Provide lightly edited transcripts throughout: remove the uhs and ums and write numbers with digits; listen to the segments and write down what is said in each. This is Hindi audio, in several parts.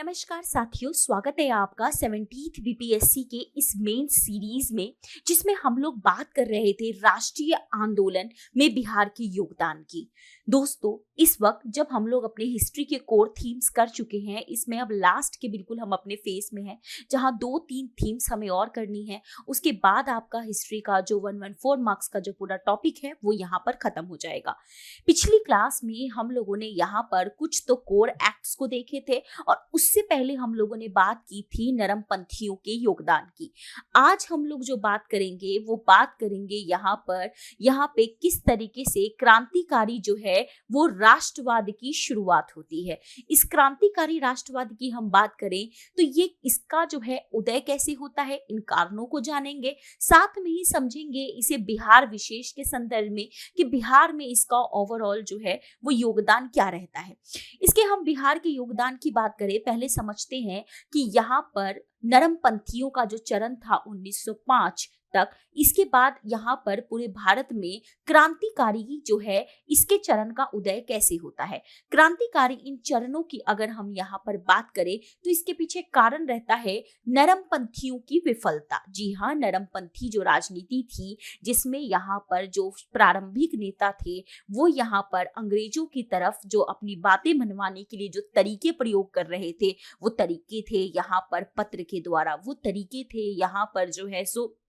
नमस्कार साथियों, स्वागत है आपका 17th बीपीएससी के इस मेन सीरीज में, जिसमें हम लोग बात कर रहे थे राष्ट्रीय आंदोलन में बिहार के योगदान की। दोस्तों, इस वक्त जब हम लोग अपने हिस्ट्री के कोर थीम्स कर चुके हैं, इसमें अब लास्ट के बिल्कुल हम अपने फेज में हैं, जहां 2-3 थीम्स हमें और करनी है। उसके बाद आपका हिस्ट्री का जो 114 मार्क्स का जो पूरा टॉपिक है वो यहाँ पर खत्म हो जाएगा। पिछली क्लास में हम लोगों ने यहाँ पर कुछ तो कोर एक्ट्स को देखे थे और उससे पहले हम लोगों ने बात की थी नरमपंथियों के योगदान की। आज हम लोग जो बात करेंगे वो बात करेंगे यहाँ पे किस तरीके से क्रांतिकारी जो है वो राष्ट्रवाद की शुरुआत होती है। इस क्रांतिकारी राष्ट्रवाद की हम बात करें तो ये इसका जो है उदय कैसे होता है, इन कारणों को जानेंगे, साथ में ही समझेंगे इसे बिहार विशेष के संदर्भ में कि बिहार में इसका ओवरऑल जो है वो योगदान क्या रहता है। इसके हम बिहार के योगदान की बात करें, पहले समझते हैं कि यहाँ पर नरमपंथियों का जो चरण था 1905 तक, इसके बाद यहाँ पर पूरे भारत में क्रांतिकारी जो है इसके चरण का उदय कैसे होता है। क्रांतिकारी इन चरणों की अगर हम यहाँ पर बात करें तो इसके पीछे कारण रहता है नरमपंथियों की विफलता। जी हाँ, नरमपंथी जो राजनीति थी, जिसमें यहाँ पर जो प्रारंभिक नेता थे वो यहाँ पर अंग्रेजों की तरफ जो अपनी बातें मनवाने के लिए जो तरीके प्रयोग कर रहे थे, वो तरीके थे यहाँ पर पत्र के द्वारा, वो तरीके थे यहाँ पर जो है सो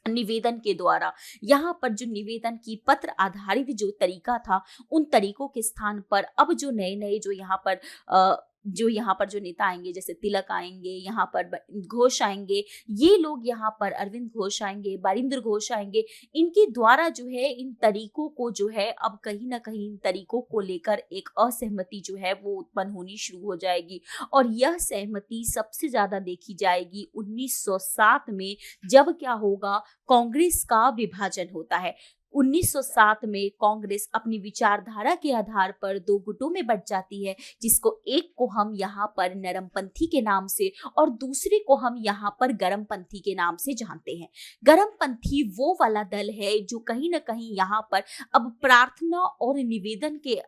निवेदन के द्वारा। यहाँ पर जो निवेदन की पत्र आधारित जो तरीका था, उन तरीकों के स्थान पर अब जो नए नए जो यहाँ पर जो नेता आएंगे, जैसे तिलक आएंगे, यहाँ पर घोष आएंगे, ये लोग यहाँ पर अरविंद घोष आएंगे, बारिंद्र घोष आएंगे, इनके द्वारा जो है इन तरीकों को जो है अब कहीं ना कहीं इन तरीकों को लेकर एक असहमति जो है वो उत्पन्न होनी शुरू हो जाएगी। और यह सहमति सबसे ज्यादा देखी जाएगी 1907 में, जब क्या होगा, कांग्रेस का विभाजन होता है। 1907 में कांग्रेस अपनी विचारधारा के आधार पर 2 गुटों में बंट जाती है, जिसको एक को हम यहाँ पर नरमपंथी के नाम से और दूसरे को हम यहाँ पर गरमपंथी के नाम से जानते हैं। गरमपंथी वो वाला दल है जो कहीं ना कहीं यहाँ पर अब प्रार्थना और निवेदन के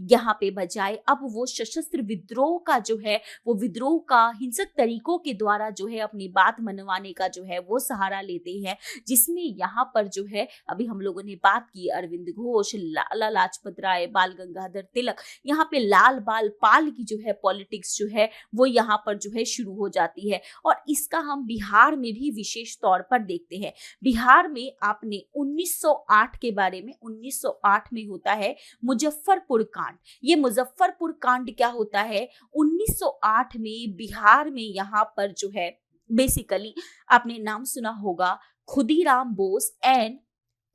यहाँ पे बजाय अब वो सशस्त्र विद्रोह का जो है वो विद्रोह का हिंसक तरीकों के द्वारा जो है अपनी बात मनवाने का जो है वो सहारा लेते हैं, जिसमें यहाँ पर जो है अभी हम लोगों ने बात की अरविंद घोष, लाला लाजपत राय, बाल गंगाधर तिलक, यहाँ पे लाल बाल पाल की जो है पॉलिटिक्स जो है वो यहाँ पर जो है शुरू हो जाती है। और इसका हम बिहार में भी विशेष तौर पर देखते हैं। बिहार में आपने 1908 के बारे में, 1908 में होता है मुजफ्फरपुर कांड। ये मुजफ्फरपुर कांड क्या होता है, 1908 में बिहार में यहाँ पर जो है बेसिकली आपने नाम सुना होगा खुदीराम बोस एंड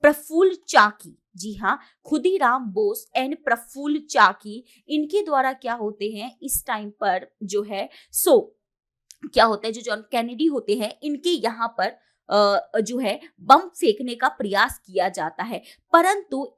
प्रफुल्ल चाकी। जी हाँ, खुदीराम बोस एंड प्रफुल्ल चाकी, इनके द्वारा क्या होते हैं इस टाइम पर जो है क्या होता है, जो जॉन कैनेडी होते हैं, इनके यहाँ पर जो है बम फेंकने का प्रयास किया जाता है। परंतु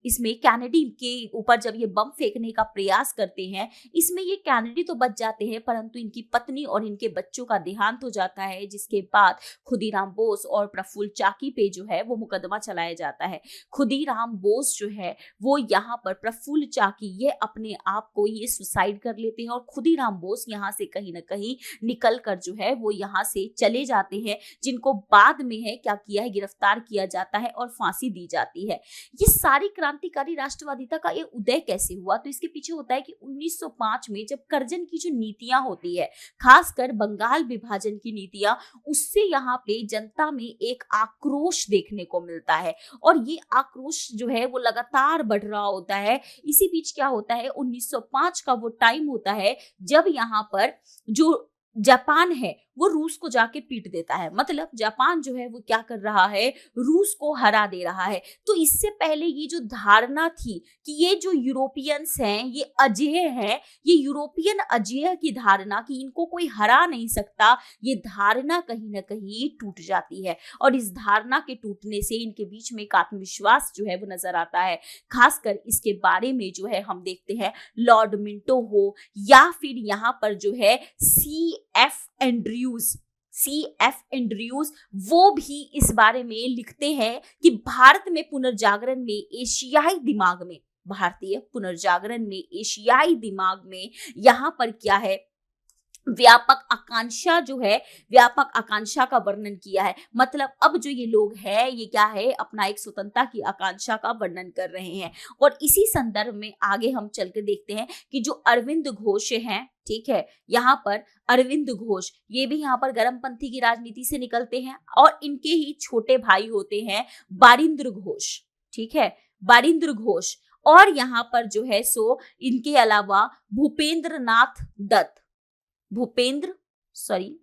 इसमें कैनेडी के ऊपर जब ये बम फेंकने का प्रयास करते हैं, इसमें ये कैनेडी तो बच जाते हैं, परंतु इनकी पत्नी और इनके बच्चों का देहांत हो जाता है, जिसके बाद खुदीराम बोस और प्रफुल्ल चाकी पे जो है वो मुकदमा चलाया जाता है। खुदीराम बोस जो है वो यहाँ पर, प्रफुल्ल चाकी ये अपने आप को ये सुसाइड कर लेते हैं और खुदीराम बोस यहाँ से कहीं ना कहीं निकल कर जो है वो यहाँ से चले जाते हैं, जिनको बाद में है क्या किया है, गिरफ्तार किया जाता है और फांसी दी जाती है। ये सारी क्रांतिकारी राष्ट्रवादिता का ये उदय कैसे हुआ, तो इसके पीछे होता है कि 1905 में जब कर्जन की जो नीतियां होती है, खासकर बंगाल विभाजन की नीतियां, उससे यहाँ पे जनता में एक आक्रोश देखने को मिलता है और ये आक्रोश जो है वो लगातार बढ़ रहा होता है। इसी बीच क्या होता है, 1905 का वो टाइम होता है जब यहाँ पर जो जापान है वो रूस को जाके पीट देता है। मतलब जापान जो है वो क्या कर रहा है, रूस को हरा दे रहा है। तो इससे पहले ये जो धारणा थी कि ये जो यूरोपियंस हैं ये अजेय हैं, ये यूरोपियन अजेय की धारणा कि इनको कोई हरा नहीं सकता, ये धारणा कहीं ना कहीं टूट जाती है और इस धारणा के टूटने से इनके बीच में एक आत्मविश्वास जो है वो नजर आता है। खासकर इसके बारे में जो है हम देखते हैं लॉर्ड मिंटो हो या फिर यहाँ पर जो है C.F. एंड्रयूज वो भी इस बारे में लिखते हैं कि भारत में पुनर्जागरण में एशियाई दिमाग में, भारतीय पुनर्जागरण में एशियाई दिमाग में यहाँ पर क्या है, व्यापक आकांक्षा जो है, व्यापक आकांक्षा का वर्णन किया है। मतलब अब जो ये लोग हैं ये क्या है, अपना एक स्वतंत्रता की आकांक्षा का वर्णन कर रहे हैं। और इसी संदर्भ में आगे हम चल के देखते हैं कि जो अरविंद घोष हैं, ठीक है, यहाँ पर अरविंद घोष ये भी यहाँ पर गर्मपंथी की राजनीति से निकलते हैं और इनके ही छोटे भाई होते हैं बारिंद्र घोष, ठीक है, बारिंद्र घोष। और यहाँ पर जो है सो इनके अलावा भूपेंद्र नाथ दत्त, भूपेंद्र सॉरी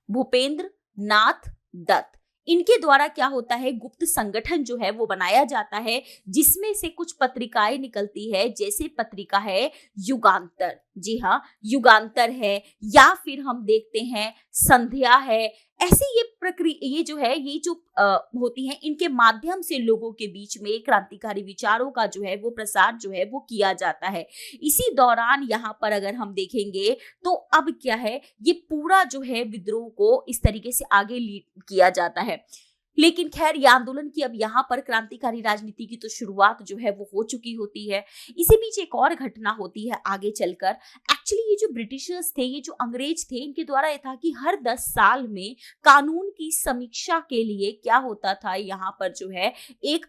भूपेंद्र नाथ दत्त, इनके द्वारा क्या होता है, गुप्त संगठन जो है वो बनाया जाता है, जिसमें से कुछ पत्रिकाएं निकलती है, जैसे पत्रिका है युगांतर, जी हाँ युगांतर है, या फिर हम देखते हैं संध्या है। ऐसे ये प्रक्रिया, ये जो है, ये जो होती हैं, इनके माध्यम से लोगों के बीच में क्रांतिकारी विचारों का जो है वो प्रसार जो है वो किया जाता है। इसी दौरान यहाँ पर अगर हम देखेंगे तो अब क्या है, ये पूरा जो है विद्रोह को इस तरीके से आगे लीड किया जाता है। लेकिन खैर ये आंदोलन की अब यहाँ पर क्रांतिकारी राजनीति की तो शुरुआत जो है वो हो चुकी होती है। इसी बीच एक और घटना होती है आगे चलकर। एक्चुअली ये जो ब्रिटिशर्स थे, ये जो अंग्रेज थे, इनके द्वारा यह था कि हर 10 साल में कानून की समीक्षा के लिए क्या होता था, यहाँ पर जो है एक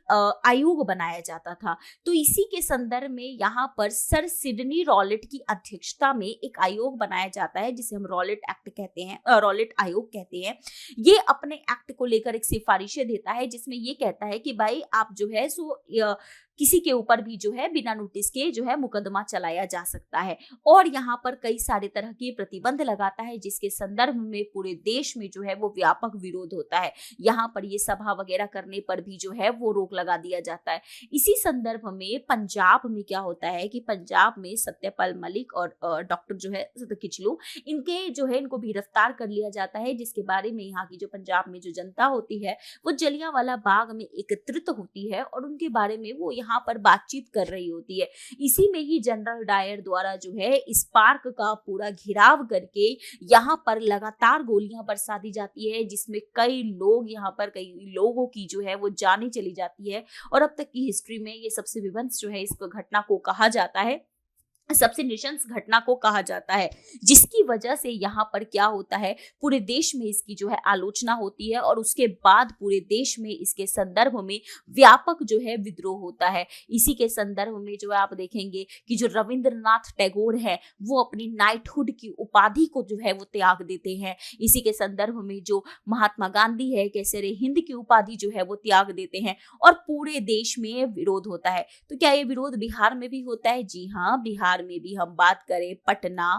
आयोग बनाया जाता था। तो इसी के संदर्भ में यहाँ पर सर सिडनी रॉलेट की अध्यक्षता में एक आयोग बनाया जाता है, जिसे हम रॉलेट एक्ट कहते हैं, रॉलेट आयोग कहते हैं। ये अपने एक्ट को लेकर एक सिफारिशें देता है, जिसमें ये कहता है कि भाई आप जो है सो किसी के ऊपर भी जो है बिना नोटिस के जो है मुकदमा चलाया जा सकता है। और यहाँ पर कई सारे तरह के प्रतिबंध लगाता है, जिसके संदर्भ में पूरे देश में जो है वो व्यापक विरोध होता है। यहाँ पर ये सभा वगैरह करने पर भी जो है वो रोक लगा दिया जाता है। इसी संदर्भ में पंजाब में क्या होता है कि पंजाब में सत्यपाल मलिक और डॉक्टर जो है किचलू, इनके जो है इनको भी गिरफ्तार कर लिया जाता है, जिसके बारे में यहाँ की जो पंजाब में जो जनता होती है वो जलियांवाला बाग में एकत्रित होती है और उनके बारे में वो यहाँ पर बातचीत कर रही होती है। इसी में ही जनरल डायर द्वारा जो है इस पार्क का पूरा घिराव करके यहाँ पर लगातार गोलियां बरसा दी जाती है, जिसमें कई लोगों की जो है वो जानें चली जाती है। और अब तक की हिस्ट्री में ये सबसे विध्वंस जो है इस घटना को कहा जाता है, सबसे नृशंस घटना को कहा जाता है, जिसकी वजह से यहाँ पर क्या होता है, पूरे देश में इसकी जो है आलोचना होती है और उसके बाद पूरे देश में इसके संदर्भ में व्यापक जो है विद्रोह होता है। इसी के संदर्भ में जो है आप देखेंगे कि जो रविंद्रनाथ टैगोर है वो अपनी नाइटहुड की उपाधि को जो है वो त्याग देते हैं। इसी के संदर्भ में जो महात्मा गांधी है कैसरे हिंद की उपाधि जो है वो त्याग देते हैं और पूरे देश में विरोध होता है। तो क्या ये विरोध बिहार में भी होता है? जी हाँ, बिहार में भी हम बात करें पटना,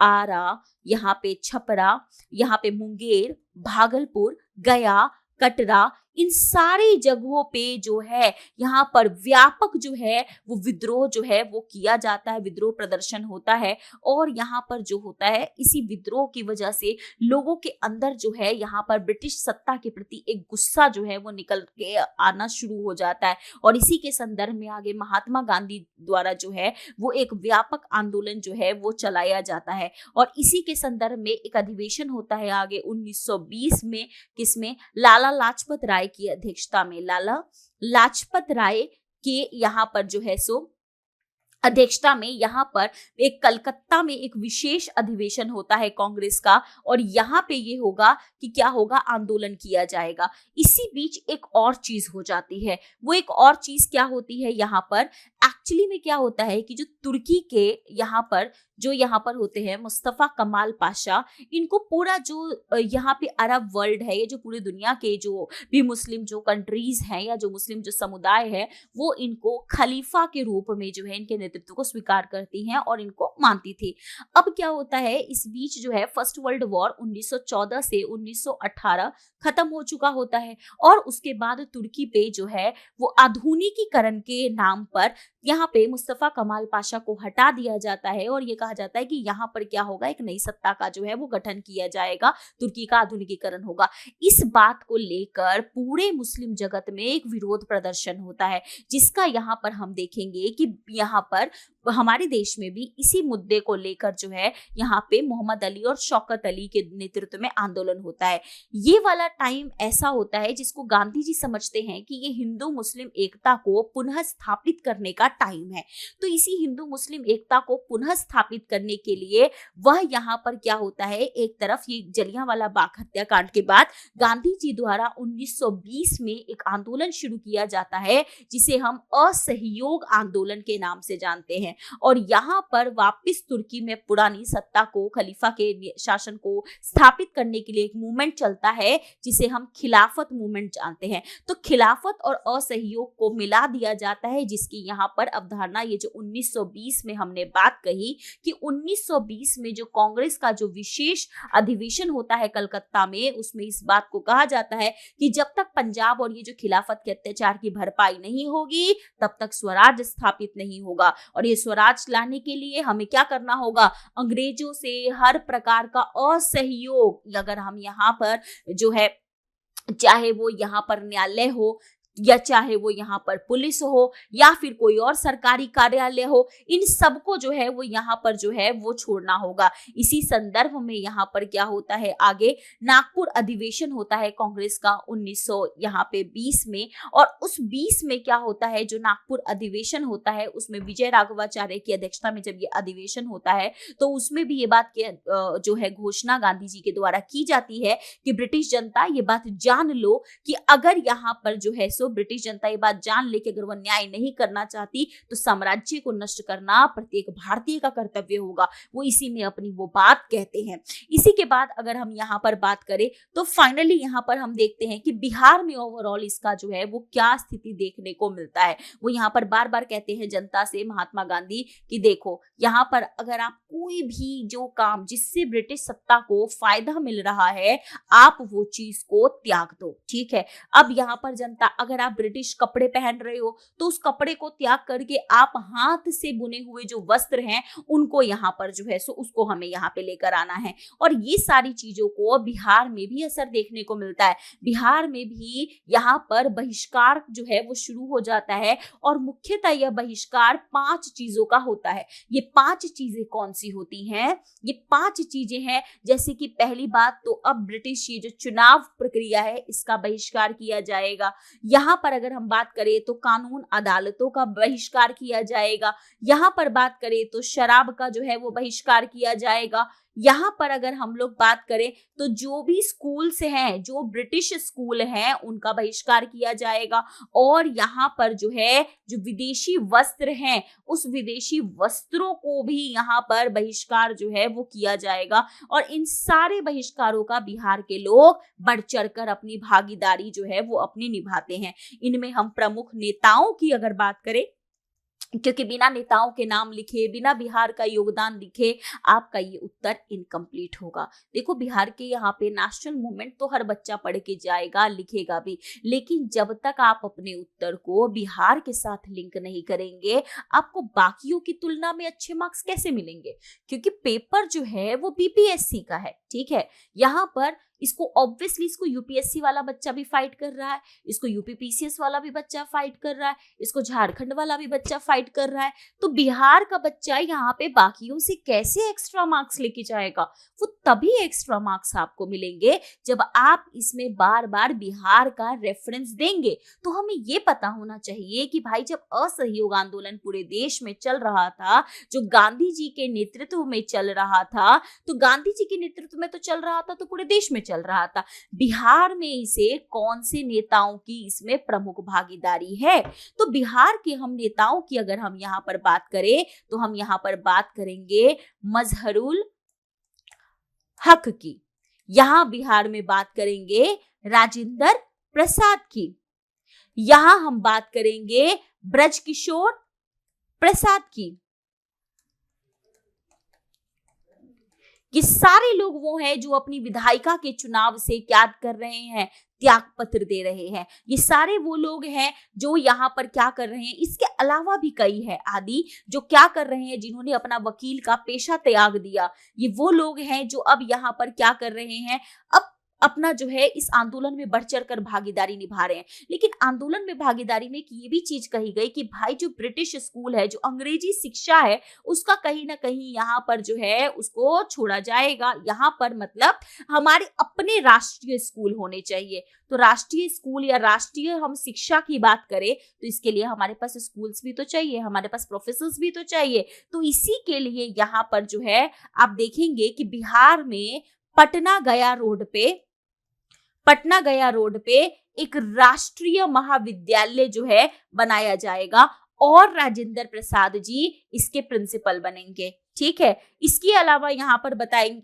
आरा, यहाँ पे छपरा, यहाँ पे मुंगेर, भागलपुर, गया, कटरा, इन सारी जगहों पे जो है यहाँ पर व्यापक जो है वो विद्रोह जो है वो किया जाता है, विद्रोह प्रदर्शन होता है। और यहाँ पर जो होता है इसी विद्रोह की वजह से लोगों के अंदर जो है यहाँ पर ब्रिटिश सत्ता के प्रति एक गुस्सा जो है वो निकल के आना शुरू हो जाता है। और इसी के संदर्भ में आगे महात्मा गांधी द्वारा जो है वो एक व्यापक आंदोलन जो है वो चलाया जाता है। और इसी के संदर्भ में एक अधिवेशन होता है आगे 1920 में, किसमें, लाला लाजपत राय की अध्यक्षता में। लाला लाजपत राय के यहाँ पर जो है सो अध्यक्षता में यहाँ पर एक कलकत्ता में एक विशेष अधिवेशन होता है कांग्रेस का, और यहाँ पे ये होगा कि क्या होगा, आंदोलन किया जाएगा। इसी बीच एक और चीज हो जाती है। वो एक और चीज क्या होती है, यहाँ पर एक्चुअली में क्या होता है कि जो तुर्की के यहाँ पर होते हैं मुस्तफा कमाल पाशा, इनको पूरा जो यहाँ पे अरब वर्ल्ड है, ये जो पूरी दुनिया के जो भी मुस्लिम जो कंट्रीज हैं या जो मुस्लिम जो समुदाय है वो इनको खलीफा के रूप में जो है इनके नेतृत्व को स्वीकार करती हैं और इनको मानती थी। अब क्या होता है, इस बीच जो है फर्स्ट वर्ल्ड वॉर 1914 से 1918 खत्म हो चुका होता है और उसके बाद तुर्की पे जो है वो आधुनिकीकरण के नाम पर यहाँ पे मुस्तफा कमाल पाशा को हटा दिया जाता है और ये कहा जाता है कि यहाँ पर क्या होगा, एक नई सत्ता का जो है वो गठन किया जाएगा, तुर्की का आधुनिकीकरण होगा। इस बात को लेकर पूरे मुस्लिम जगत में एक विरोध प्रदर्शन होता है, जिसका यहाँ पर हम देखेंगे कि यहाँ पर हमारे देश में भी इसी मुद्दे को लेकर जो है यहाँ पे मोहम्मद अली और शौकत अली के नेतृत्व में आंदोलन होता है। ये वाला टाइम ऐसा होता है जिसको गांधी जी समझते हैं कि ये हिंदू मुस्लिम एकता को पुनः स्थापित करने का टाइम है। तो इसी हिंदू मुस्लिम एकता को पुनः स्थापित स्थापित करने के लिए वह यहाँ पर क्या होता है, एक तरफ ये जलियांवाला बाग हत्याकांड के बाद गांधी जी द्वारा 1920 में एक आंदोलन शुरू किया जाता है जिसे हम असहयोग आंदोलन के नाम से जानते हैं। और यहाँ पर वापस तुर्की में पुरानी सत्ता को, खलीफा के शासन को स्थापित करने के लिए एक मूवमेंट चलता है जिसे हम खिलाफत मूवमेंट जानते हैं। तो खिलाफत और असहयोग को मिला दिया जाता है, जिसकी यहाँ पर अवधारणा ये जो 1920 में हमने बात कही कि 1920 में जो कांग्रेस का जो विशेष अधिवेशन होता है कलकत्ता में, उसमें इस बात को कहा जाता है कि जब तक पंजाब और ये जो खिलाफत के अत्याचार की भरपाई नहीं होगी तब तक स्वराज स्थापित नहीं होगा। और ये स्वराज लाने के लिए हमें क्या करना होगा, अंग्रेजों से हर प्रकार का असहयोग, अगर हम यहाँ पर जो है, चाहे वो यहाँ पर न्यायालय हो या चाहे वो यहाँ पर पुलिस हो या फिर कोई और सरकारी कार्यालय हो, इन सबको जो है वो यहाँ पर जो है वो छोड़ना होगा। इसी संदर्भ में यहाँ पर क्या होता है, आगे नागपुर अधिवेशन होता है कांग्रेस का 1920 में। और उस 20 में क्या होता है, जो नागपुर अधिवेशन होता है उसमें विजय राघवाचार्य की अध्यक्षता में जब ये अधिवेशन होता है तो उसमें भी ये बात जो है घोषणा गांधी जी के द्वारा की जाती है कि ब्रिटिश जनता ये बात जान लो कि अगर यहाँ पर जो है ब्रिटिश जनता ये बात जान ले कि अगर वह न्याय नहीं करना चाहती तो साम्राज्य को नष्ट करना प्रत्येक भारतीय का कर्तव्य होगा। वो इसी में अपनी वो बात कहते हैं। इसी के बाद अगर हम यहाँ पर बात करें तो फाइनली यहाँ पर हम देखते हैं कि बिहार में ओवरऑल इसका जो है वो क्या स्थिति देखने को मिलता है। वो यहाँ पर बार बार कहते हैं जनता से, महात्मा गांधी, कि देखो यहाँ पर अगर आप कोई भी जो काम जिससे ब्रिटिश सत्ता को फायदा मिल रहा है आप वो चीज को त्याग दो, ठीक है। अब यहाँ पर जनता, अगर आप ब्रिटिश कपड़े पहन रहे हो तो उस कपड़े को त्याग करके आप हाथ से बुने हुए जो वस्त्र हैं उनको यहाँ पर जो है उसको हमें यहाँ पे लेकर आना है। और ये सारी चीजों को बिहार में भी असर देखने को मिलता है। बिहार में भी यहाँ पर बहिष्कार जो है वो शुरू हो जाता है और मुख्यतः यह बहिष्कार 5 चीजों का होता है। ये 5 चीजें कौन सी होती हैं? ये 5 चीजें हैं, जैसे कि पहली बात तो अब ब्रिटिश ये जो चुनाव प्रक्रिया है इसका बहिष्कार किया जाएगा। यहाँ पर अगर हम बात करें तो कानून अदालतों का बहिष्कार किया जाएगा। यहाँ पर बात करें तो शराब का जो है वो बहिष्कार किया जाएगा। यहाँ पर अगर हम लोग बात करें तो जो भी स्कूल्स हैं, जो ब्रिटिश स्कूल हैं, उनका बहिष्कार किया जाएगा। और यहाँ पर जो है जो विदेशी वस्त्र हैं उस विदेशी वस्त्रों को भी यहाँ पर बहिष्कार जो है वो किया जाएगा। और इन सारे बहिष्कारों का बिहार के लोग बढ़ चढ़कर अपनी भागीदारी जो है वो अपनी निभाते हैं। इनमें हम प्रमुख नेताओं की अगर बात करें, क्योंकि बिना नेताओं के नाम लिखे, बिना बिहार का योगदान लिखे आपका ये उत्तर इनकम्प्लीट होगा। देखो बिहार के यहाँ पे नेशनल मूवमेंट तो हर बच्चा पढ़ के जाएगा, लिखेगा भी, लेकिन जब तक आप अपने उत्तर को बिहार के साथ लिंक नहीं करेंगे आपको बाकियों की तुलना में अच्छे मार्क्स कैसे मिलेंगे? क्योंकि पेपर जो है वो बीपीएससी का है, ठीक है। यहाँ पर इसको ऑब्वियसली इसको यूपीएससी वाला बच्चा भी फाइट कर रहा है, इसको यूपीपीसीएस वाला भी बच्चा फाइट कर रहा है, इसको झारखंड वाला भी बच्चा फाइट कर रहा है। तो बिहार का बच्चा यहाँ पे बाकियों से कैसे एक्स्ट्रा मार्क्स लेके जाएगा? वो तभी एक्स्ट्रा मार्क्स आपको मिलेंगे जब आप इसमें बार बार बिहार का रेफरेंस देंगे। तो हमें ये पता होना चाहिए कि भाई जब असहयोग आंदोलन पूरे देश में चल रहा था, जो गांधी जी के नेतृत्व में चल रहा था, तो गांधी जी के नेतृत्व में तो चल रहा था तो पूरे देश में चल रहा था। बिहार में इसे कौन से नेताओं की इसमें प्रमुख भागीदारी है? तो बिहार के हम नेताओं की अगर हम यहाँ पर बात करें तो हम यहाँ पर बात करेंगे मजहरुल हक की। यहाँ बिहार में बात करेंगे राजेंद्र प्रसाद की। यहाँ हम बात करेंगे ब्रजकिशोर प्रसाद की। ये सारे लोग वो हैं जो अपनी विधायिका के चुनाव से क्या कर रहे हैं, त्याग पत्र दे रहे हैं। ये सारे वो लोग हैं जो यहाँ पर क्या कर रहे हैं। इसके अलावा भी कई है आदि जो क्या कर रहे हैं, जिन्होंने अपना वकील का पेशा त्याग दिया। ये वो लोग हैं जो अब यहाँ पर क्या कर रहे हैं, अब अपना जो है इस आंदोलन में बढ़ चढ़कर भागीदारी निभा रहे हैं। लेकिन आंदोलन में भागीदारी में ये भी चीज कही गई कि भाई जो ब्रिटिश स्कूल है, जो अंग्रेजी शिक्षा है, उसका कहीं ना कहीं यहाँ पर जो है उसको छोड़ा जाएगा। यहाँ पर मतलब हमारे अपने राष्ट्रीय स्कूल होने चाहिए। तो राष्ट्रीय स्कूल या राष्ट्रीय हम शिक्षा की बात करें तो इसके लिए हमारे पास स्कूल्स भी तो चाहिए, हमारे पास प्रोफेसर्स भी तो चाहिए। तो इसी के लिए यहाँ पर जो है आप देखेंगे कि बिहार में पटना गया रोड पे एक राष्ट्रीय महाविद्यालय जो है बनाया जाएगा और राजेंद्र प्रसाद जी इसके प्रिंसिपल बनेंगे। ठीक है, इसके अलावा यहाँ पर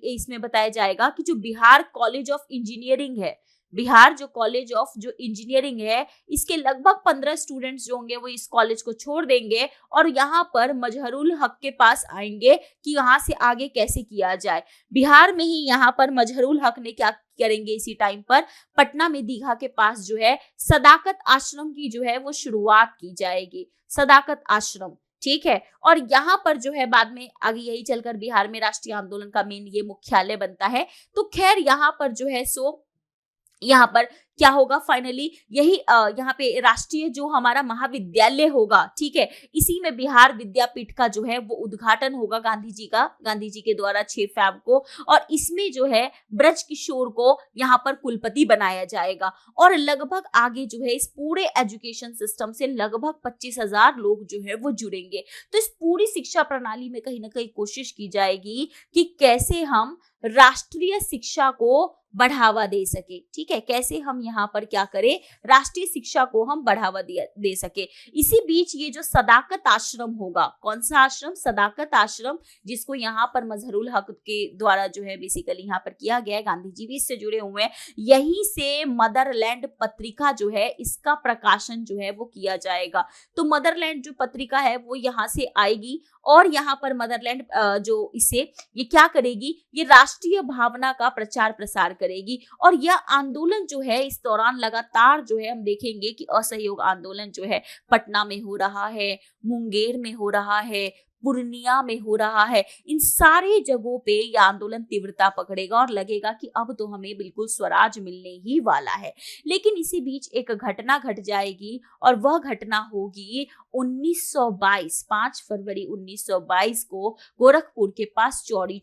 इसमें बताया जाएगा कि जो बिहार कॉलेज ऑफ इंजीनियरिंग है, बिहार जो कॉलेज ऑफ जो इंजीनियरिंग है, इसके लगभग 15 स्टूडेंट्स जो होंगे वो इस कॉलेज को छोड़ देंगे और यहाँ पर मजहरुल हक के पास आएंगे कि यहाँ से आगे कैसे किया जाए। बिहार में ही यहाँ पर मजहरुल हक ने क्या करेंगे, इसी टाइम पर पटना में दीघा के पास जो है सदाकत आश्रम की जो है वो शुरुआत की जाएगी, सदाकत आश्रम। ठीक है, और यहाँ पर जो है बाद में आगे यही चलकर बिहार में राष्ट्रीय आंदोलन का मेन ये मुख्यालय बनता है। तो खैर यहाँ पर जो है सो यहाँ पर क्या होगा, फाइनली यही यहाँ पे राष्ट्रीय जो हमारा महाविद्यालय होगा, ठीक है, इसी में बिहार विद्यापीठ का जो है वो उद्घाटन होगा गांधी जी के द्वारा 6 फरवरी को। और इसमें जो है ब्रज किशोर को यहाँ पर कुलपति बनाया जाएगा। और लगभग आगे जो है इस पूरे एजुकेशन सिस्टम से लगभग 25,000 लोग जो है वो जुड़ेंगे। तो इस पूरी शिक्षा प्रणाली में कहीं ना कहीं कोशिश की जाएगी कि कैसे हम राष्ट्रीय शिक्षा को बढ़ावा दे सके। ठीक है, कैसे हम यहाँ पर क्या करें, राष्ट्रीय शिक्षा को हम बढ़ावा दे सके। इसी बीच ये जो सदाकत आश्रम होगा, कौन सा आश्रम, सदाकत आश्रम, जिसको यहाँ पर मजहरुल हक के द्वारा जो है बेसिकली यहाँ पर किया गया है, गांधी जी भी इससे जुड़े हुए हैं। यहीं से मदरलैंड पत्रिका जो है इसका प्रकाशन जो है वो किया जाएगा। तो मदरलैंड जो पत्रिका है वो यहाँ से आएगी और यहाँ पर मदरलैंड जो इसे ये क्या करेगी, ये राष्ट्रीय भावना का प्रचार प्रसार करेगी। और यह आंदोलन जो है इस दौरान लगातार जो है हम देखेंगे कि असहयोग आंदोलन जो है पटना में हो रहा है, मुंगेर में हो रहा है, पूर्णिया में हो रहा है। इन सारे जगहों पे यह आंदोलन तीव्रता पकड़ेगा और लगेगा कि अब तो हमें बिल्कुल स्वराज मिलने ही वाला है। लेकिन इसी बीच एक घटना घट जाएगी और वह घटना होगी 1922, 5 फरवरी 1922 को गोरखपुर के पास चौरी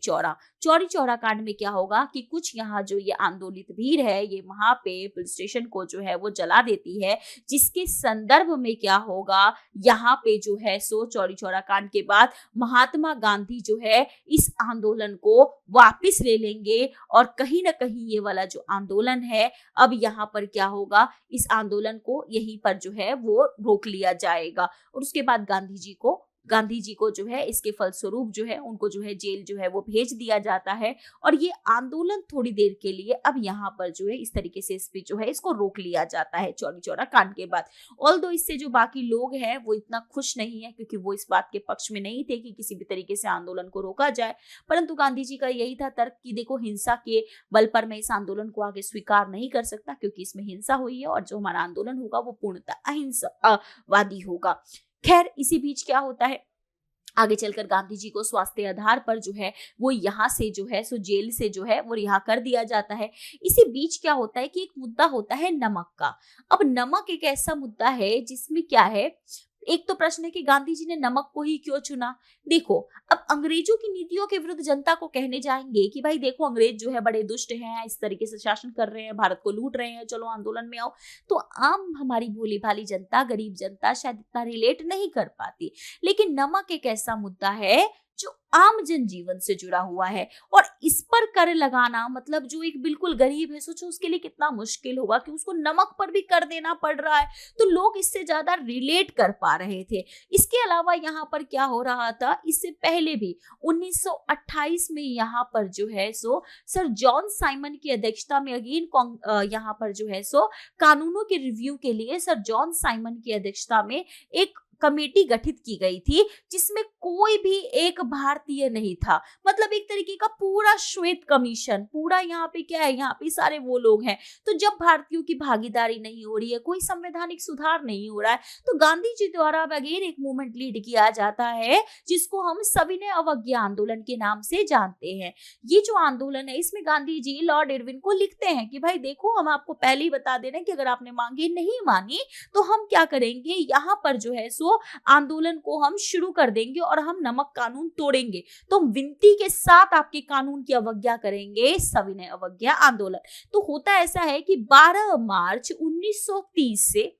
चौरा कांड में क्या होगा कि कुछ यहाँ जो ये आंदोलित भीड़ है ये वहां पे पुलिस स्टेशन को जो है वो जला देती है, जिसके संदर्भ में क्या होगा, यहाँ पे जो है सो चौरी चौरा कांड के बाद महात्मा गांधी जो है इस आंदोलन को वापस ले लेंगे और कहीं ना कहीं ये वाला जो आंदोलन है अब यहाँ पर क्या होगा, इस आंदोलन को यहीं पर जो है वो रोक लिया जाएगा। और उसके बाद गांधी जी को जो है इसके फलस्वरूप जो है उनको जो है जेल जो है वो भेज दिया जाता है। और ये आंदोलन थोड़ी देर के लिए अब यहाँ पर जो है इस तरीके से इस पे जो है इसको रोक लिया जाता है चौरी चौरा कांड के बाद। ऑल्दो इससे जो बाकी लोग हैं वो इतना खुश नहीं है क्योंकि वो इस बात के पक्ष में नहीं थे कि किसी भी तरीके से आंदोलन को रोका जाए, परंतु गांधी जी का यही था तर्क कि देखो हिंसा के बल पर मैं इस आंदोलन को आगे स्वीकार नहीं कर सकता क्योंकि इसमें हिंसा हुई है और जो हमारा आंदोलन होगा वो पूर्णतः अहिंसावादी होगा। खैर इसी बीच क्या होता है, आगे चलकर गांधी जी को स्वास्थ्य आधार पर जो है वो यहाँ से जो है सो जेल से जो है वो रिहा कर दिया जाता है। इसी बीच क्या होता है कि एक मुद्दा होता है नमक का। अब नमक एक ऐसा मुद्दा है जिसमें क्या है, एक तो प्रश्न है कि गांधी जी ने नमक को ही क्यों चुना। देखो अब अंग्रेजों की नीतियों के विरुद्ध जनता को कहने जाएंगे कि भाई देखो अंग्रेज जो है बड़े दुष्ट हैं, इस तरीके से शासन कर रहे हैं, भारत को लूट रहे हैं, चलो आंदोलन में आओ। तो आम हमारी भोली भाली जनता, गरीब जनता शायद इतना रिलेट नहीं कर पाती। लेकिन नमक एक ऐसा मुद्दा है जो आम जनजीवन से जुड़ा हुआ है और इस पर कर लगाना मतलब जो एक बिल्कुल गरीब है, सोचो उसके लिए कितना मुश्किल होगा कि उसको नमक पर भी कर देना पड़ रहा है। तो लोग इससे ज्यादा रिलेट कर पा रहे थे। इसके अलावा यहाँ पर क्या हो रहा था, इससे पहले भी 1928 में यहाँ पर जो है सो सर जॉन साइमन की अध्यक्षता में अगेन यहाँ पर जो है सो कानूनों के रिव्यू के लिए सर जॉन साइमन की अध्यक्षता में एक कमेटी गठित की गई थी जिसमें कोई भी एक भारतीय नहीं था। मतलब एक तरीके का पूरा श्वेत कमीशन, पूरा यहाँ पे क्या है, यहाँ पे सारे वो लोग हैं। तो जब भारतीयों की भागीदारी नहीं हो रही है, कोई संवैधानिक सुधार नहीं हो रहा है, तो गांधी जी द्वारा अब अगेन एक मूवमेंट लीड किया जाता है जिसको हम सविनय अवज्ञा आंदोलन के नाम से जानते हैं। ये जो आंदोलन है इसमें गांधी जी लॉर्ड इरविन को लिखते हैं कि भाई देखो, हम आपको पहले ही बता दे रहे हैं कि अगर आपने मांगे नहीं मानी तो हम क्या करेंगे, यहाँ पर जो है सो आंदोलन को हम शुरू कर देंगे और हम नमक कानून तोड़ेंगे। तो हम विनती के साथ आपके कानून की अवज्ञा करेंगे, सविनय अवज्ञा आंदोलन। तो होता ऐसा है कि 12 मार्च 1930 से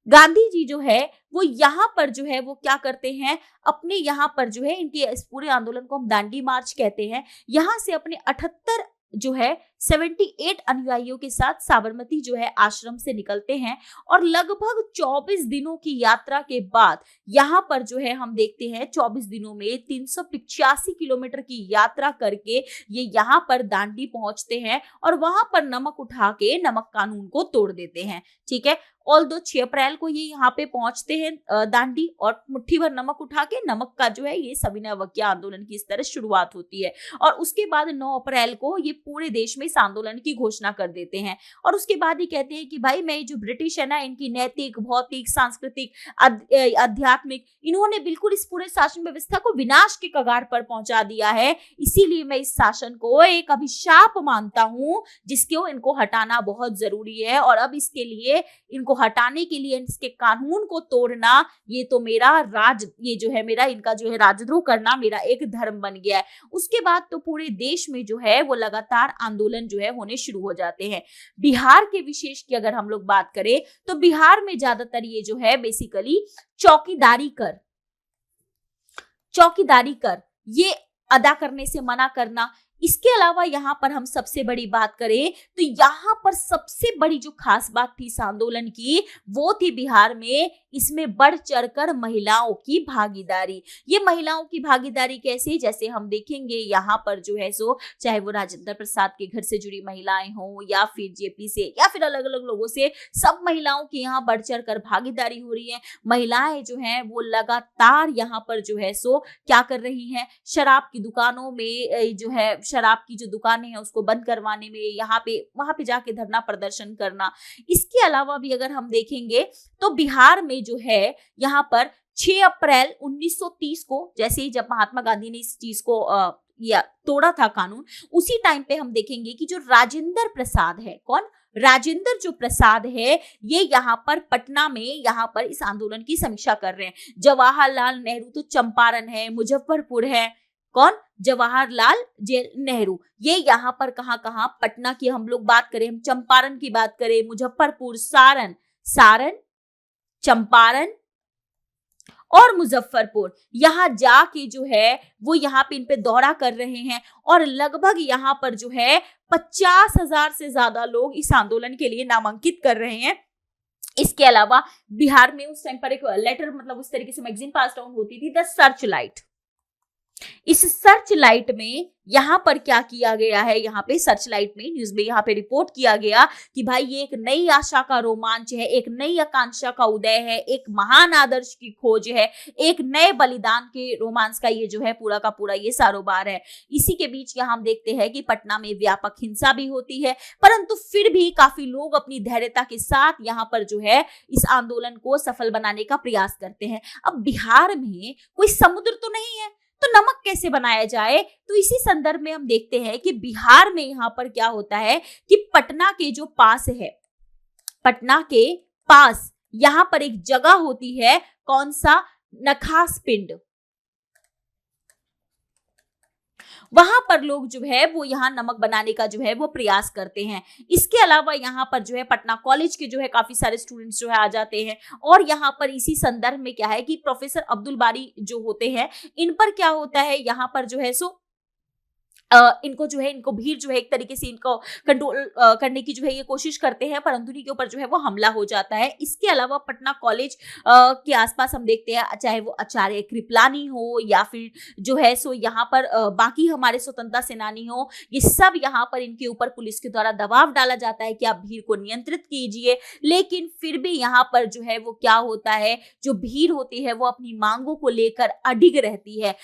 गांधी जी जो है वो यहाँ पर जो है वो क्या करते हैं, अपने यहाँ पर जो है इनके इस पूरे आंदोलन को हम दांडी मार्च कहते हैं, यहाँ से अपने 78 जो है 78 अनुयायियों के साथ साबरमती जो है आश्रम से निकलते हैं और लगभग 24 दिनों की यात्रा के बाद यहाँ पर जो है हम देखते हैं 24 दिनों में 385 किलोमीटर की यात्रा करके ये यहाँ पर दांडी पहुंचते हैं और वहां पर नमक उठा के नमक कानून को तोड़ देते हैं। ठीक है, ऑल दो 6 अप्रैल को ये यहाँ पे पहुंचते हैं दांडी और मुट्ठी भर नमक उठा के, नमक का जो है ये सविनय अवज्ञा आंदोलन की इस तरह शुरुआत होती है। और उसके बाद 9 अप्रैल को ये पूरे देश में इस आंदोलन की घोषणा कर देते हैं और उसके बाद ही कहते हैं कि भाई मैं जो ब्रिटिश है ना, इनकी नैतिक, भौतिक, सांस्कृतिक, आध्यात्मिक, इन्होंने बिल्कुल इस पूरे शासन व्यवस्था को विनाश के कगार पर पहुंचा दिया है, इसीलिए मैं इस शासन को एक अभिशाप मानता हूं जिसको इनको हटाना बहुत जरूरी है और अब इसके लिए, इनको हटाने के लिए, इसके कानून को तोड़ना, ये तो मेरा ये जो है मेरा, इनका जो है राजद्रोह करना मेरा एक धर्म बन गया है। उसके बाद तो पूरे देश में जो है वो लगातार आंदोलन जो है होने शुरू हो जाते हैं। बिहार के विशेष की अगर हम लोग बात करें तो बिहार में ज्यादातर ये जो है बेसिकली चौकीदारी कर ये अदा करने से मना करना। इसके अलावा यहाँ पर हम सबसे बड़ी बात करें तो यहाँ पर सबसे बड़ी जो खास बात थी इस आंदोलन की वो थी बिहार में इसमें बढ़ चढ़कर महिलाओं की भागीदारी। ये महिलाओं की भागीदारी कैसे, जैसे हम देखेंगे यहाँ पर जो है सो चाहे वो राजेंद्र प्रसाद के घर से जुड़ी महिलाएं हों या फिर जेपी से या फिर अलग अलग लोगों से, सब महिलाओं की यहाँ बढ़ चढ़कर भागीदारी हो रही है। महिलाएं जो हैं वो लगातार यहाँ पर जो है सो क्या कर रही हैं, शराब की दुकानों में जो है शराब की जो दुकानें हैं उसको बंद करवाने में, यहाँ पे वहां पे जाके धरना प्रदर्शन करना। इसके अलावा भी अगर हम देखेंगे तो बिहार में जो है यहाँ पर 6 अप्रैल 1930 को, जैसे ही जब महात्मा गांधी ने इस चीज को या तोड़ा था कानून, उसी टाइम पे हम देखेंगे कि जो राजेंद्र प्रसाद है, कौन, राजेंद्र जो प्रसाद है, ये यहाँ पर पटना में यहाँ पर इस आंदोलन की समीक्षा कर रहे हैं। जवाहरलाल नेहरू तो चंपारण है, मुजफ्फरपुर है, कौन, जवाहरलाल नेहरू, ये यहाँ पर कहाँ पटना की हम लोग बात करें, हम चंपारण की बात करें, मुजफ्फरपुर, सारण, चंपारण और मुजफ्फरपुर, यहाँ जाके जो है वो यहाँ पे इन पे दौरा कर रहे हैं और लगभग यहाँ पर जो है 50,000 से ज्यादा लोग इस आंदोलन के लिए नामांकित कर रहे हैं। इसके अलावा बिहार में उस टाइम पर एक लेटर, मतलब उस तरीके से मैगजीन पास डाउन होती थी, द सर्च लाइट। इस सर्च लाइट में यहाँ पर क्या किया गया है, यहाँ पे सर्च लाइट में न्यूज में यहाँ पे रिपोर्ट किया गया कि भाई ये एक नई आशा का रोमांच है, एक नई आकांक्षा का उदय है, एक महान आदर्श की खोज है, एक नए बलिदान के रोमांस का ये जो है पूरा का पूरा ये सारोबार है। इसी के बीच यहाँ हम देखते हैं कि पटना में व्यापक हिंसा भी होती है, परंतु फिर भी काफी लोग अपनी धैर्यता के साथ यहाँ पर जो है इस आंदोलन को सफल बनाने का प्रयास करते हैं। अब बिहार में कोई समुद्र तो नहीं है, तो नमक कैसे बनाया जाए, तो इसी संदर्भ में हम देखते हैं कि बिहार में यहाँ पर क्या होता है कि पटना के जो पास है, पटना के पास यहाँ पर एक जगह होती है, कौन सा, नखास पिंड। वहां पर लोग जो है वो यहाँ नमक बनाने का जो है वो प्रयास करते हैं। इसके अलावा यहाँ पर जो है पटना कॉलेज के जो है काफी सारे स्टूडेंट्स जो है आ जाते हैं और यहाँ पर इसी संदर्भ में क्या है कि प्रोफेसर अब्दुल बारी जो होते हैं, इन पर क्या होता है, यहाँ पर जो है सो इनको जो है, इनको भीड़ जो है एक तरीके से इनको कंट्रोल करने की जो है ये कोशिश करते हैं, परंतु इनके ऊपर जो है वो हमला हो जाता है। इसके अलावा पटना कॉलेज के आसपास हम देखते हैं, चाहे वो आचार्य कृपलानी हो या फिर जो है सो यहाँ पर बाकी हमारे स्वतंत्रता सेनानी हो, ये सब यहाँ पर इनके ऊपर पुलिस के द्वारा दबाव डाला जाता है कि आप भीड़ को नियंत्रित कीजिए। लेकिन फिर भी यहाँ पर जो है वो क्या होता है, जो भीड़ होती है वो अपनी मांगों को लेकर अडिग रहती है।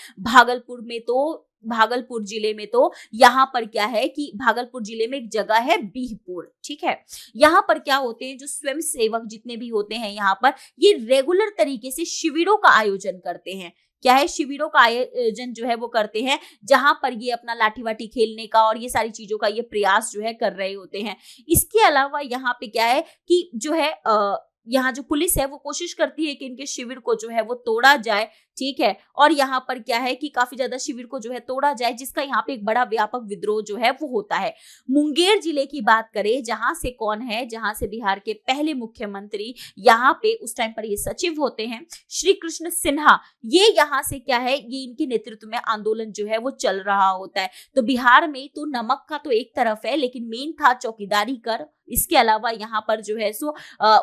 भागलपुर जिले में तो यहाँ पर क्या है कि भागलपुर जिले में एक जगह है बीहपुर, ठीक है। यहाँ पर क्या होते हैं, जो स्वयं सेवक जितने भी होते हैं यहाँ पर, ये रेगुलर तरीके से शिविरों का आयोजन करते हैं। क्या है, शिविरों का आयोजन जो है वो करते हैं, जहां पर ये अपना लाठी वाठी खेलने का और ये सारी चीजों का ये प्रयास जो है कर रहे होते हैं। इसके अलावा यहाँ पे क्या है कि जो है यहाँ जो पुलिस है वो कोशिश करती है कि इनके शिविर को जो है वो तोड़ा जाए, ठीक है। और यहाँ पर क्या है कि काफी ज्यादा शिविर को जो है तोड़ा जाए, जिसका यहाँ पे एक बड़ा व्यापक विद्रोह जो है वो होता है। मुंगेर जिले की बात करें, जहां से कौन है, जहां से बिहार के पहले मुख्यमंत्री यहाँ पे उस टाइम पर ये सचिव होते हैं, श्री कृष्ण सिन्हा, ये यहाँ से क्या है, ये इनके नेतृत्व में आंदोलन जो है वो चल रहा होता है। तो बिहार में तो नमक का तो एक तरफ है, लेकिन मेन था चौकीदारी कर। इसके अलावा यहाँ पर जो है सो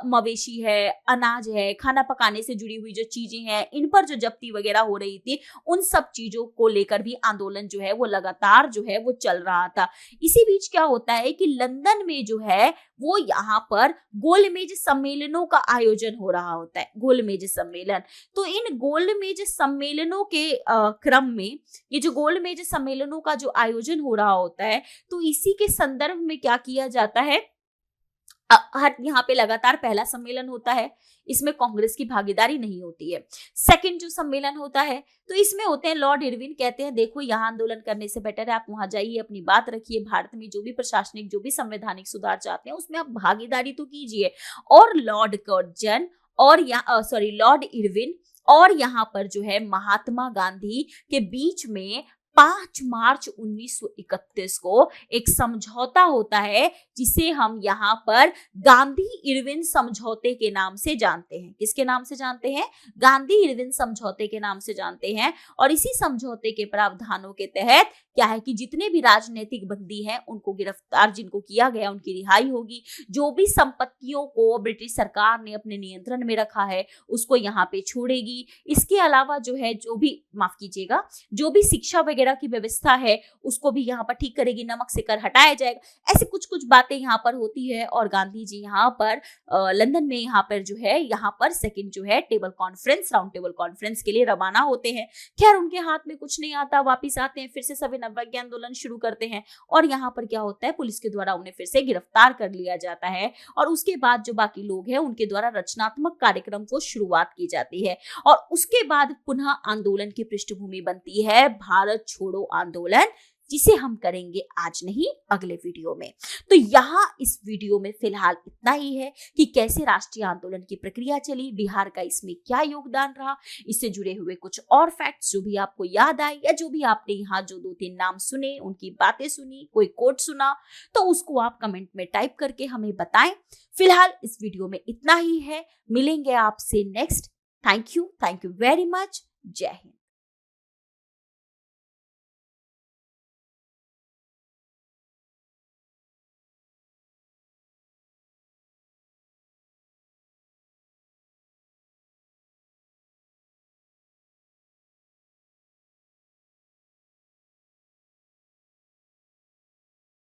मवेशी है, अनाज है, खाना पकाने से जुड़ी हुई जो चीजें हैं, इन पर जो जब्ती वगैरह हो रही थी, उन सब चीजों को लेकर भी आंदोलन जो है वो लगातार जो है वो चल रहा था। इसी बीच क्या होता है कि लंदन में जो है वो यहाँ पर गोलमेज सम्मेलनों का आयोजन हो रहा होता है, गोलमेज सम्मेलन। तो इन गोलमेज सम्मेलनों के क्रम में, ये जो गोलमेज सम्मेलनों का जो आयोजन हो रहा होता है, तो इसी के संदर्भ में क्या किया जाता है, हर यहाँ पे लगातार पहला सम्मेलन होता है, इसमें कांग्रेस की भागीदारी नहीं होती है। सेकंड जो सम्मेलन होता है, तो इसमें होते हैं लॉर्ड इरविन, कहते हैं देखो यहाँ आंदोलन करने से बेटर है आप वहां जाइए, अपनी बात रखिए, भारत में जो भी प्रशासनिक जो भी संवैधानिक सुधार चाहते हैं उसमें आप भागीदारी तो कीजिए। और लॉर्ड कर्जन और लॉर्ड इरविन और यहाँ पर जो है महात्मा गांधी के बीच में 5 मार्च 1931 को एक समझौता होता है, जिसे हम यहाँ पर गांधी इरविन समझौते के नाम से जानते हैं। किसके नाम से जानते हैं? गांधी इरविन समझौते के नाम से जानते हैं। और इसी समझौते के प्रावधानों के तहत क्या है कि जितने भी राजनीतिक बंदी हैं उनको गिरफ्तार जिनको किया गया उनकी रिहाई होगी। जो भी संपत्तियों को ब्रिटिश सरकार ने अपने नियंत्रण में रखा है उसको यहाँ पे छोड़ेगी। इसके अलावा जो है जो भी शिक्षा वगैरह की व्यवस्था है उसको भी यहाँ पर ठीक करेगी, नमक से कर हटाया जाएगा। ऐसे कुछ कुछ बातें यहाँ पर होती है। और गांधी जी यहाँ पर लंदन में यहाँ पर जो है यहाँ पर सेकंड जो है राउंड टेबल कॉन्फ्रेंस के लिए रवाना होते हैं। खैर उनके हाथ में कुछ नहीं आता, वापिस आते हैं, फिर से सभी नवज्ञ आंदोलन शुरू करते हैं। और यहाँ पर क्या होता है, पुलिस के द्वारा उन्हें फिर से गिरफ्तार कर लिया जाता है। और उसके बाद जो बाकी लोग हैं उनके द्वारा रचनात्मक कार्यक्रम को शुरुआत की जाती है। और उसके बाद पुनः आंदोलन की पृष्ठभूमि बनती है भारत छोड़ो आंदोलन, जिसे हम करेंगे आज नहीं अगले वीडियो में। तो यहाँ इस वीडियो में फिलहाल इतना ही है कि कैसे राष्ट्रीय आंदोलन की प्रक्रिया चली, बिहार का इसमें क्या योगदान रहा, इससे जुड़े हुए कुछ और फैक्ट्स जो भी आपको याद आए या जो भी आपने यहाँ जो 2-3 नाम सुने, उनकी बातें सुनी, कोई कोट सुना, तो उसको आप कमेंट में टाइप करके हमें बताएं। फिलहाल इस वीडियो में इतना ही है, मिलेंगे आपसे next. Thank you very much. जय हिंद।